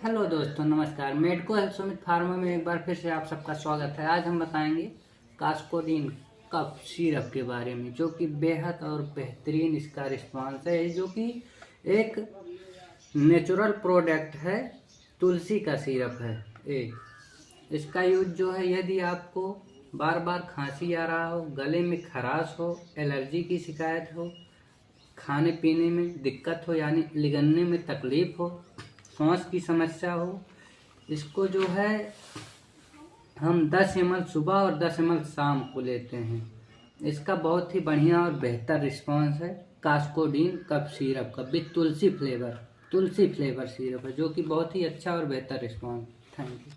Hello दोस्तों, नमस्कार। मेडको health Sumit pharma में एक बार फिर से आप सबका स्वागत है। आज हम बताएंगे कास्कोडीन कफ सिरप के बारे में, जो कि बेहद और बेहतरीन इसका रिस्पांस है, जो कि एक नेचुरल प्रोडक्ट है। तुलसी का सिरप है। इसका यूज जो है, यदि आपको बार बार खांसी आ रहा हो, गले में खराश हो, एलर्जी की शिकायत हो, खाने पीने में दिक्कत हो यानी लिगलने में तकलीफ हो, सांस की समस्या हो, इसको जो है हम 10 ml सुबह और 10 ml शाम को लेते हैं। इसका बहुत ही बढ़िया और बेहतर रिस्पांस है। कास्कोडीन कफ सिरप का विद तुलसी फ्लेवर सिरप है, जो कि बहुत ही अच्छा और बेहतर रिस्पांस। Thank you.